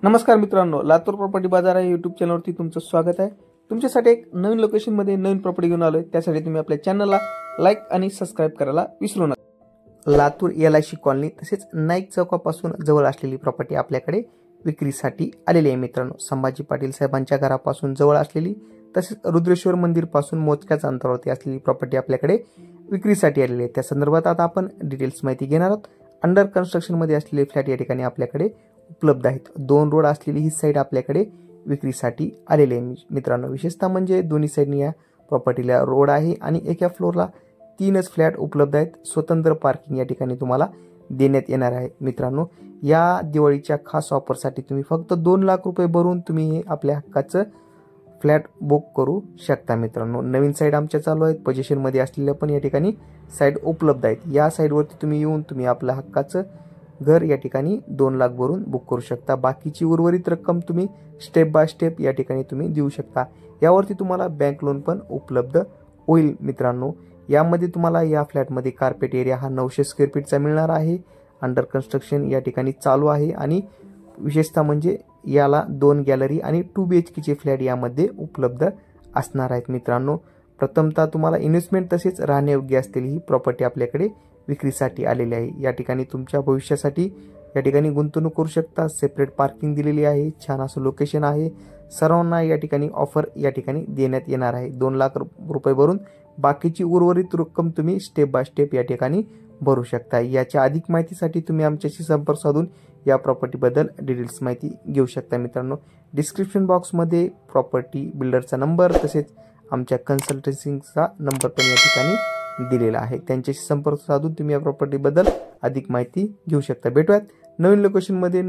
नमस्कार मित्रांनो, लातूर प्रॉपर्टी बाजार या यूट्यूब चॅनलवरती तुमचं स्वागत आहे। तुमच्यासाठी एक नवीन लोकेशनमध्ये नवीन प्रॉपर्टी घेऊन आलोय। त्यासाठी तुम्ही आपल्या चॅनलला लाईक आणि सबस्क्राइब करायला विसरू नका। लातूर LIC कॉलनी तसेच नाईक चौकापासून जवळ असलेली प्रॉपर्टी आपल्याकडे विक्रीसाठी आलेली आहे मित्रांनो। संभाजी पाटील साहेबांच्या घरापासून जवळ असलेली तसेच रुद्रेश्वर मंदिर पासून मोजक्याच अंतरावरती असलेली प्रॉपर्टी आपल्याकडे विक्रीसाठी आलेली आहे। त्या संदर्भात आता आपण डिटेल्स माहिती घेणार आहोत। अंडर कन्स्ट्रक्शन मध्ये असलेले फ्लॅट या ठिकाणी आपल्याकडे उपलब्ध आहेत। 2 रोड असलेली ही साइड आपल्याकडे विक्रीसाठी आलेली आहे मित्रांनो। विशेषतः म्हणजे दोन्ही साइडनी या प्रॉपर्टीला रोड आहे आणि एका फ्लोअरला 3च फ्लॅट उपलब्ध आहेत। स्वतंत्र पार्किंग या ठिकाणी तुम्हाला देण्यात येणार आहे मित्रांनो। या दिवाळीच्या खास ऑफरसाठी तुम्ही फक्त 2 लाख रुपये भरून तुम्ही हे आपल्या हक्काचं फ्लॅट बुक करू शकता मित्रांनो। नवीन साइड आमच्या चालू आहेत, पोझिशन मध्ये असलेल्या पण या ठिकाणी साइड उपलब्ध आहेत। या साइडवरती तुम्ही येऊन तुम्ही आपल्या हक्काचं घर या ठिकाणी 2 लाख भरून बुक करू शकता। बाकीची उर्वरित रक्कम तुम्ही स्टेप बाय स्टेप या ठिकाणी तुम्ही देऊ शकता। यावरती तुम्हाला बँक लोन पण उपलब्ध होईल मित्रांनो। यामध्ये तुम्हाला या फ्लॅटमध्ये कार्पेट एरिया हा 900 स्क्वेअर फीटचा मिळणार आहे। अंडर कन्स्ट्रक्शन या ठिकाणी चालू आहे आणि विशेषतः म्हणजे याला 2 गॅलरी आणि 2 BHK चे फ्लॅट यामध्ये उपलब्ध असणार आहेत मित्रांनो। प्रथमतः तुम्हाला इन्व्हेस्टमेंट तसेच राहण्यायोग्य असलेली ही प्रॉपर्टी आपल्याकडे विक्रीसाठी आलेली आहे। या ठिकाणी तुमच्या भविष्यासाठी या ठिकाणी गुंतवणूक करू शकता। सेपरेट पार्किंग दिलेली आहे, छान असं लोकेशन आहे। सर्वांना या ठिकाणी ऑफर या ठिकाणी देण्यात येणार आहे। 2 लाख रुपये भरून बाकीची उर्वरित रक्कम तुम्ही स्टेप बाय स्टेप या ठिकाणी भरू शकता। याच्या अधिक माहितीसाठी तुम्ही आमच्याशी संपर्क साधून या प्रॉपर्टी बद्दल डिटेल्स माहिती घेऊ शकता मित्रांनो। डिस्क्रिप्शन बॉक्स मध्ये प्रॉपर्टी बिल्डरचा नंबर तसेच आमच्या कन्सल्टन्सीचा नंबर पण या ठिकाणी दिलेला आहे। त्यांच्याशी संपर्क साधून तुम्ही या प्रॉपर्टी बद्दल अधिक माहिती घेऊ शकता। भेटूयात नवीन लोकेशन मध्ये।